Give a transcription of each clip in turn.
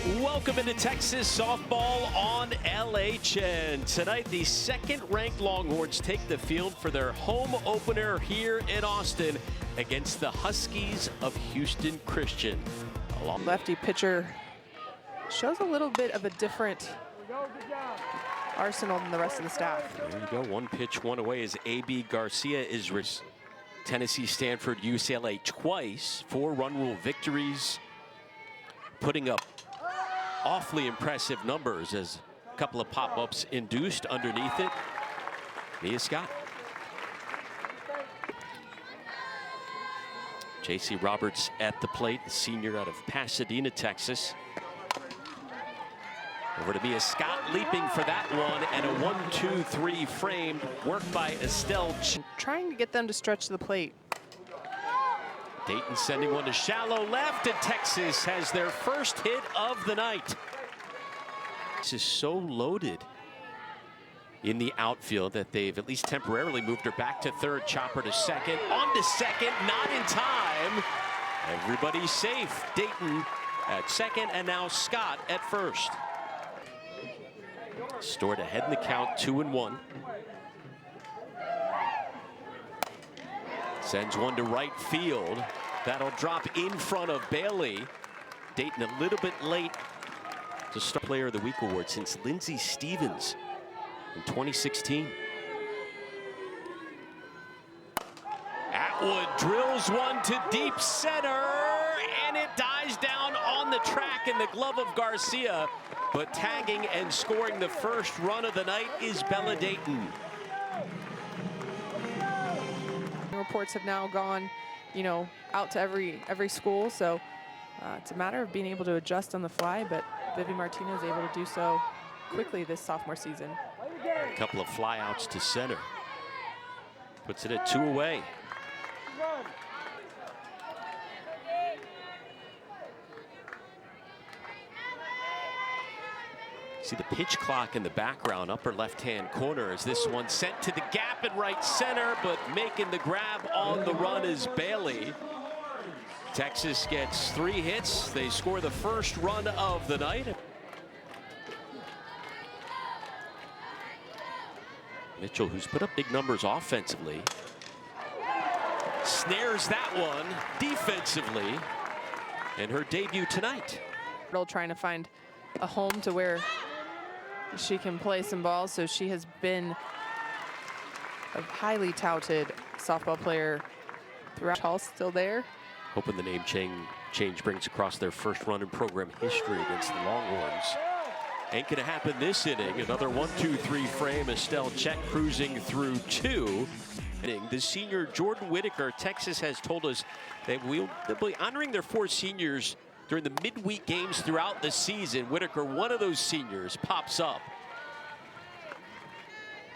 Welcome into Texas softball on LHN. Tonight, the second-ranked Longhorns take the field for their home opener here in Austin against the Huskies of Houston Christian. Lefty pitcher shows a little bit of a different arsenal than the rest of the staff. There you go. One pitch, one away as A.B. Garcia is Tennessee, Stanford, UCLA twice. 4-run rule victories, putting up awfully impressive numbers as a couple of pop-ups induced underneath it. Mia Scott. J.C. Roberts at the plate, the senior out of Pasadena, Texas. Over to Mia Scott, leaping for that one, and a 1-2-3 frame, worked by Estelle. Trying to get them to stretch the plate. Dayton sending one to shallow left, and Texas has their first hit of the night. This is so loaded in the outfield that they've at least temporarily moved her back to third, chopper to second, on to second, not in time. Everybody's safe. Dayton at second, and now Scott at first. Stored ahead in the count, 2-1. Sends one to right field. That'll drop in front of Bailey. Dayton a little bit late to start Player of the Week award since Lindsey Stevens in 2016. Atwood drills one to deep center, and it dies down on the track in the glove of Garcia. But tagging and scoring the first run of the night is Bella Dayton. Reports have now gone, out to every school, so it's a matter of being able to adjust on the fly, but Vivi Martinez able to do so quickly this sophomore season. A couple of flyouts to center. Puts it at 2 away. See the pitch clock in the background, upper left-hand corner, as this one sent to the gap in right center, but making the grab on the run is Bailey. Texas gets 3 hits. They score the first run of the night. Mitchell, who's put up big numbers offensively, snares that one defensively in her debut tonight. Trying to find a home to where she can play some ball, so she has been a highly touted softball player throughout. Hall still there. Hoping the name change brings across their first run in program history against the Longhorns. Ain't gonna happen this inning. Another 1-2-3 frame. Estelle Chet cruising through 2. The senior Jordan Whitaker, Texas has told us that they'll be honoring their 4 seniors during the midweek games throughout the season. Whitaker, one of those seniors, pops up.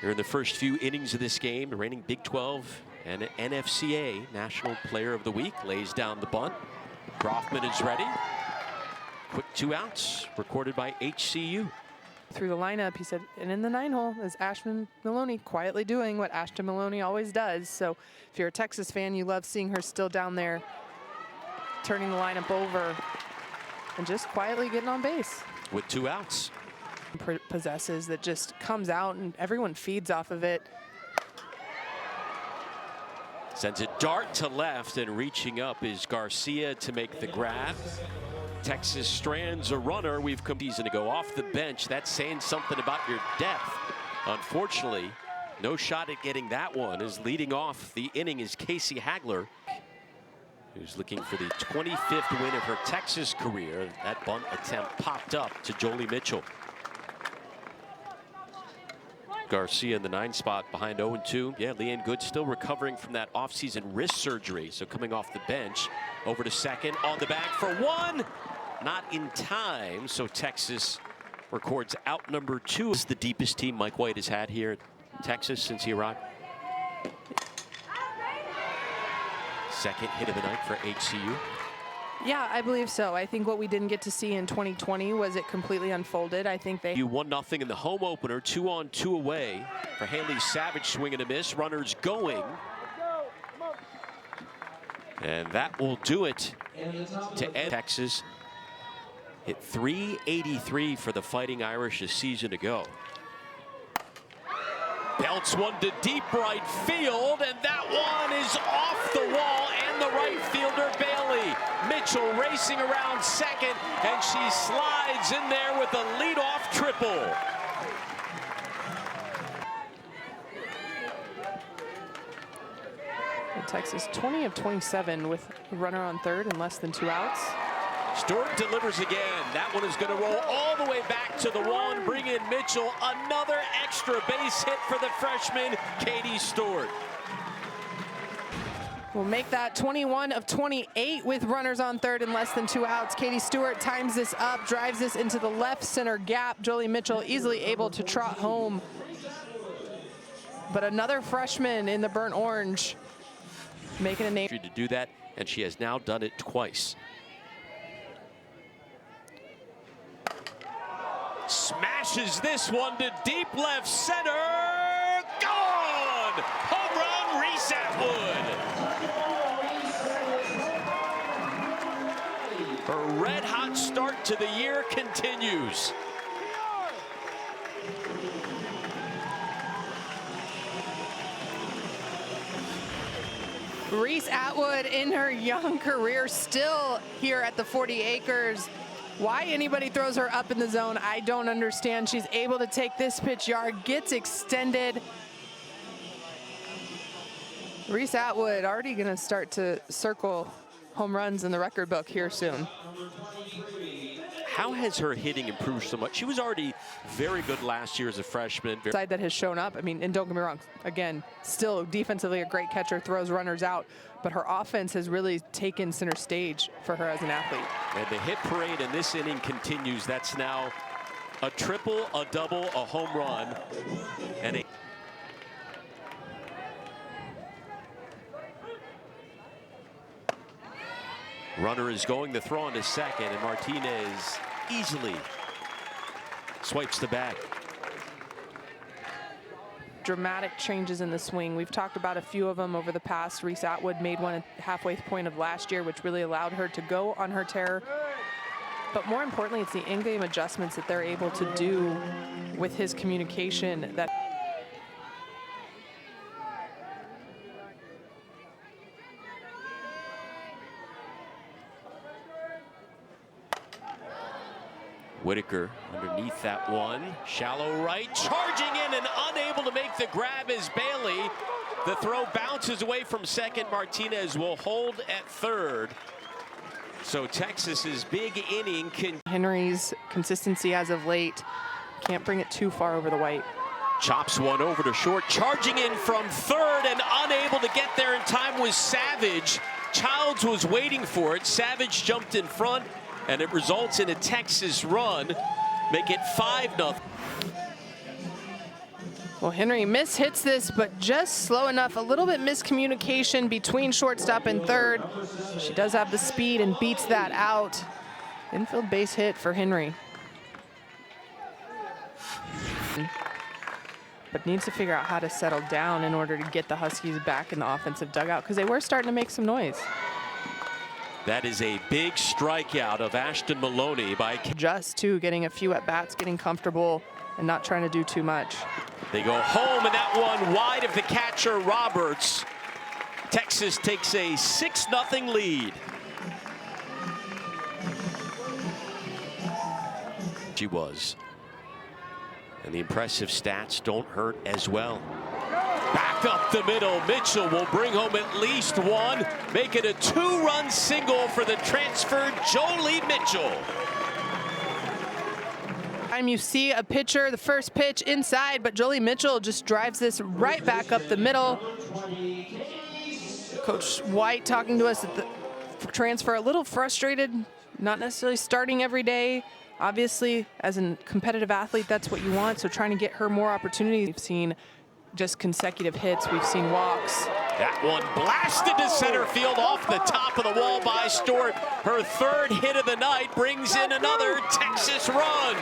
Here in the first few innings of this game, the reigning Big 12 and NFCA National Player of the Week lays down the bunt. Groffman is ready. Quick 2 outs, recorded by HCU. Through the lineup, he said, and in the 9-hole is Ashton Maloney quietly doing what Ashton Maloney always does. So if you're a Texas fan, you love seeing her still down there, turning the lineup over and just quietly getting on base. With 2 outs. Possesses that just comes out and everyone feeds off of it. Sends a dart to left, and reaching up is Garcia to make the grab. Texas strands a runner. We've come season to go off the bench. That's saying something about your depth. Unfortunately, no shot at getting that one, as leading off the inning is Casey Hagler, who's looking for the 25th win of her Texas career. That bunt attempt popped up to Jolie Mitchell. Garcia in the 9 spot behind 0-2. Yeah, Leanne Good still recovering from that offseason wrist surgery. So coming off the bench, over to second, on the bag for 1. Not in time, so Texas records out number 2. This is the deepest team Mike White has had here at Texas since he arrived. Second hit of the night for HCU. Yeah, I believe so. I think what we didn't get to see in 2020 was it completely unfolded. I think they... 1-0 in the home opener, 2-on-2 away for Haley Savage, swing and a miss. Runners going. And that will do it to end Texas. Hit .383 for the Fighting Irish a season ago. Belts one to deep right field, and that one is off the wall, and the right fielder Bailey. Mitchell racing around second, and she slides in there with a leadoff triple. Texas 20 of 27 with a runner on third and less than 2 outs. Stewart delivers again. That one is going to roll all the way back to the wall and bring in Mitchell. Another extra base hit for the freshman, Katie Stewart. We'll make that 21 of 28 with runners on third and less than 2 outs. Katie Stewart times this up, drives this into the left center gap. Jolie Mitchell easily able to trot home. But another freshman in the burnt orange making a name. To do that, and she has now done it twice. Smashes this one to deep left center. Gone! Home run, Reese Atwood. Her red-hot start to the year continues. Reese Atwood in her young career still here at the 40 acres. Why anybody throws her up in the zone, I don't understand. She's able to take this pitch yard, gets extended. Reese Atwood already going to start to circle home runs in the record book here soon. How has her hitting improved so much? She was already very good last year as a freshman. Side that has shown up, I mean, and don't get me wrong, again, still defensively a great catcher, throws runners out, but her offense has really taken center stage for her as an athlete. And the hit parade in this inning continues. That's now a triple, a double, a home run, and a... Runner is going to throw into second, and Martinez easily swipes the bag. Dramatic changes in the swing. We've talked about a few of them over the past. Reese Atwood made one at halfway point of last year, which really allowed her to go on her tear. But more importantly, it's the in-game adjustments that they're able to do with his communication that Whitaker underneath that one. Shallow right, charging in and unable to make the grab is Bailey. The throw bounces away from second. Martinez will hold at third. So Texas's big inning can... Henry's consistency as of late can't bring it too far over the white. Chops one over to short, charging in from third and unable to get there in time was Savage. Childs was waiting for it. Savage jumped in front, and it results in a Texas run, make it 5-0. Well, Henry mishits this, but just slow enough. A little bit miscommunication between shortstop and third. She does have the speed and beats that out. Infield base hit for Henry. But needs to figure out how to settle down in order to get the Huskies back in the offensive dugout, because they were starting to make some noise. That is a big strikeout of Ashton Maloney by... Just to getting a few at-bats, getting comfortable, and not trying to do too much. They go home, and that one wide of the catcher, Roberts. Texas takes a 6-0 lead. She was. And the impressive stats don't hurt as well. Back up the middle, Mitchell will bring home at least one, make it a 2-run single for the transferred Jolie Mitchell. Time you see a pitcher, the first pitch inside, but Jolie Mitchell just drives this right back up the middle. Coach White talking to us at the transfer, a little frustrated, not necessarily starting every day. Obviously, as a competitive athlete, that's what you want, so trying to get her more opportunities. We've seen just consecutive hits. We've seen walks. That one blasted to center field off the top of the wall by Stewart. Her third hit of the night brings in another Texas run.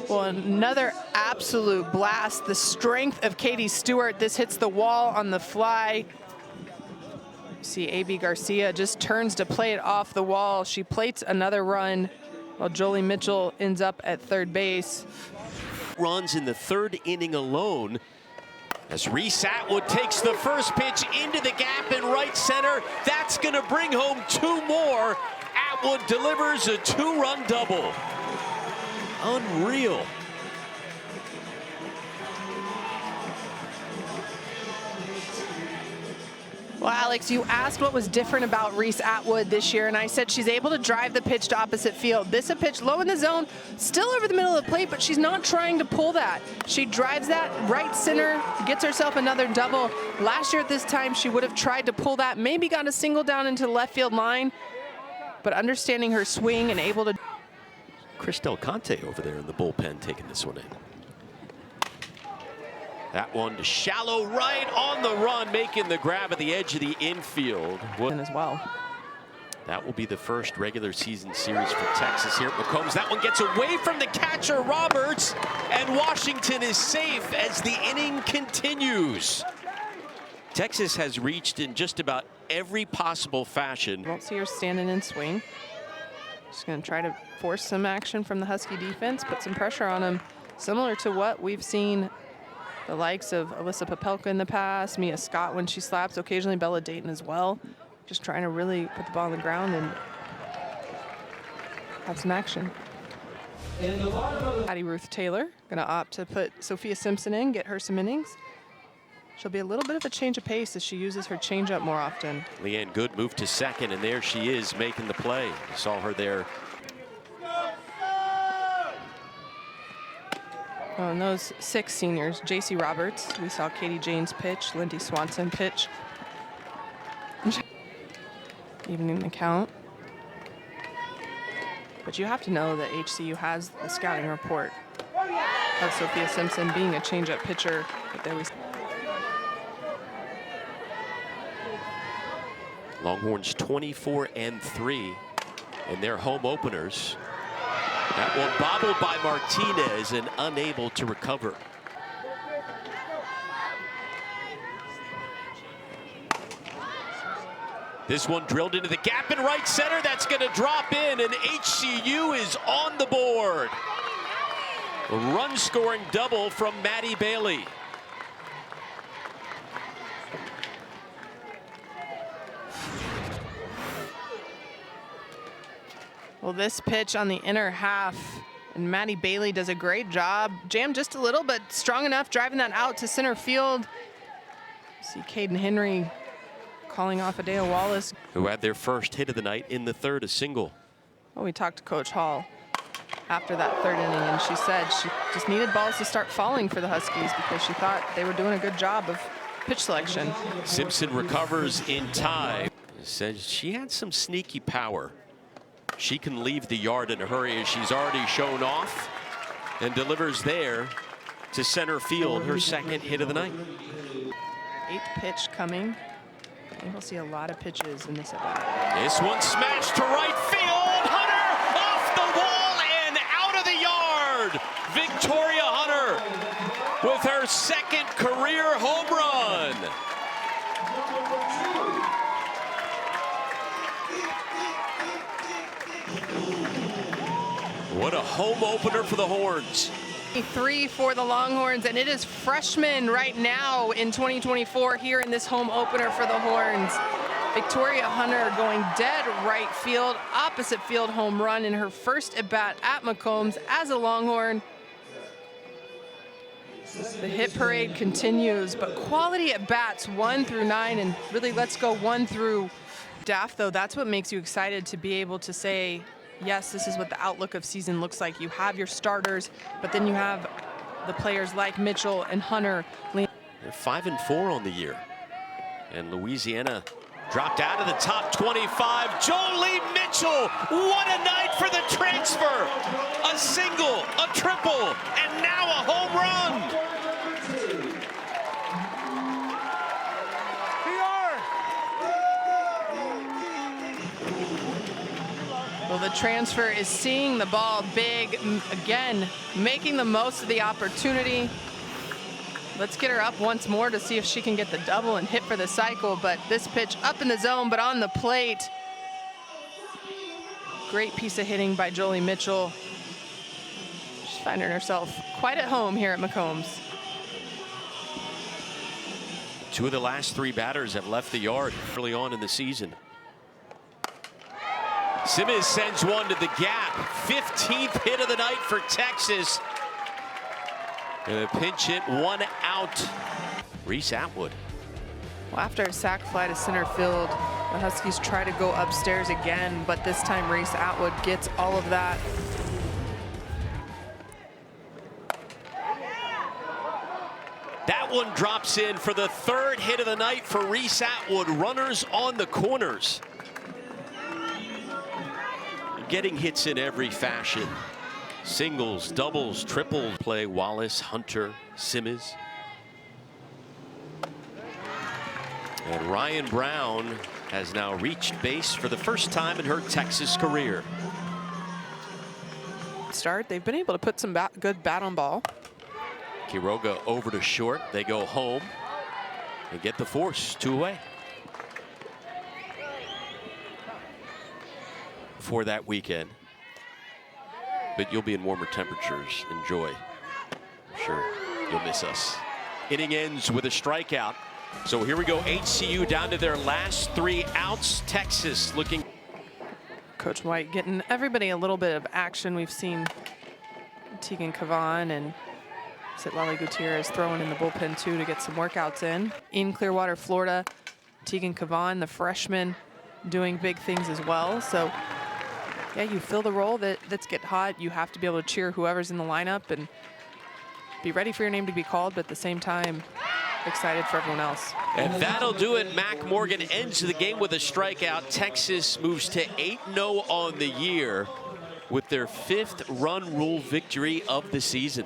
Well, another absolute blast. The strength of Katie Stewart. This hits the wall on the fly. See A.B. Garcia just turns to play it off the wall. She plates another run while Jolie Mitchell ends up at third base. Runs in the third inning alone as Reese Atwood takes the first pitch into the gap in right center. That's going to bring home 2 more. Atwood delivers a 2-run double. Unreal. Well, Alex, you asked what was different about Reese Atwood this year, and I said she's able to drive the pitch to opposite field. This a pitch low in the zone, still over the middle of the plate, but she's not trying to pull that. She drives that right center, gets herself another double. Last year at this time, she would have tried to pull that, maybe got a single down into the left field line, but understanding her swing and able to. Cristel Conte over there in the bullpen taking this one in. That one to shallow right on the run, making the grab at the edge of the infield. As well. That will be the first regular season series for Texas here at McCombs. That one gets away from the catcher, Roberts, and Washington is safe as the inning continues. Texas has reached in just about every possible fashion. Won't see her standing in swing. Just going to try to force some action from the Husky defense, put some pressure on them, similar to what we've seen the likes of Alyssa Popelka in the past, Mia Scott when she slaps, occasionally Bella Dayton as well. Just trying to really put the ball on the ground and have some action. Addie Ruth Taylor gonna opt to put Sophia Simpson in, get her some innings. She'll be a little bit of a change of pace as she uses her changeup more often. Leanne Good moved to second, and there she is making the play. You saw her there. Oh, and those 6 seniors, J.C. Roberts, we saw Katie Janes pitch, Lindy Swanson pitch. Evening the count. But you have to know that HCU has the scouting report of Sophia Simpson being a changeup pitcher. But there we Longhorns 24-3 in their home openers. That one bobbled by Martinez and unable to recover. This one drilled into the gap in right center. That's going to drop in, and HCU is on the board. A run-scoring double from Maddie Bailey. Well, this pitch on the inner half, and Maddie Bailey does a great job. Jammed just a little, but strong enough, driving that out to center field. See Caden Henry calling off Adea Wallace, who had their first hit of the night in the third, a single. Well, we talked to Coach Hall after that third inning, and she said she just needed balls to start falling for the Huskies because she thought they were doing a good job of pitch selection. Simpson recovers in time. Says she had some sneaky power. She can leave the yard in a hurry, as she's already shown off, and delivers there to center field, her second hit of the night. 8th pitch coming. I think we'll see a lot of pitches in this at-bat. This one smashed to right field. Hunter off the wall and out of the yard. Victoria Hunter with her second career home run. What a home opener for the Horns. 3 for the Longhorns, and it is freshman right now in 2024 here in this home opener for the Horns. Victoria Hunter going dead right field, opposite field home run in her first at-bat at McCombs as a Longhorn. The hit parade continues, but quality at-bats 1 through 9, and really let's go 1 through DAF, though. That's what makes you excited to be able to say, yes, this is what the outlook of season looks like. You have your starters, but then you have the players like Mitchell and Hunter. They're 5-4 on the year. And Louisiana dropped out of the top 25. Jolie Mitchell, what a night for the transfer. A single, a triple, and now a home run. Well, the transfer, is seeing the ball big. Again, making the most of the opportunity. Let's get her up once more to see if she can get the double and hit for the cycle. But this pitch up in the zone, but on the plate. Great piece of hitting by Jolie Mitchell. She's finding herself quite at home here at McCombs. 2 of the last 3 batters have left the yard early on in the season. Simmons sends one to the gap. 15th hit of the night for Texas. And a pinch hit, 1 out. Reese Atwood. Well, after a sac fly to center field, the Huskies try to go upstairs again, but this time Reese Atwood gets all of that. That one drops in for the 3rd hit of the night for Reese Atwood. Runners on the corners. Getting hits in every fashion. Singles, doubles, triples. Play Wallace, Hunter, Simmons. And Ryan Brown has now reached base for the first time in her Texas career. Start, they've been able to put some good bat on ball. Quiroga over to short. They go home and get the force 2 away. For that weekend. But you'll be in warmer temperatures. Enjoy. I'm sure you'll miss us. Inning ends with a strikeout. So here we go. HCU down to their last 3 outs. Texas looking. Coach White getting everybody a little bit of action. We've seen Tegan Cavan and Lali Gutierrez throwing in the bullpen too to get some workouts in. In Clearwater, Florida, Tegan Cavan, the freshman, doing big things as well. So yeah, you fill the role that's get hot. You have to be able to cheer whoever's in the lineup and be ready for your name to be called, but at the same time, excited for everyone else. And that'll do it. Mac Morgan ends the game with a strikeout. Texas moves to 8-0 on the year with their 5th run rule victory of the season.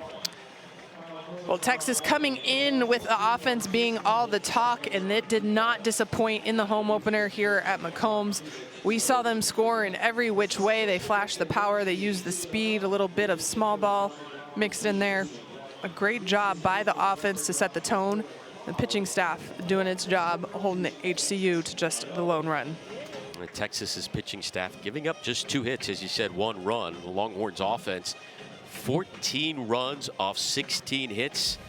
Well, Texas coming in with the offense being all the talk, and it did not disappoint in the home opener here at McCombs. We saw them score in every which way. They flashed the power, they used the speed, a little bit of small ball mixed in there. A great job by the offense to set the tone. The pitching staff doing its job, holding the HCU to just the lone run. Texas's pitching staff giving up just 2 hits, as you said, 1 run. The Longhorns offense, 14 runs off 16 hits.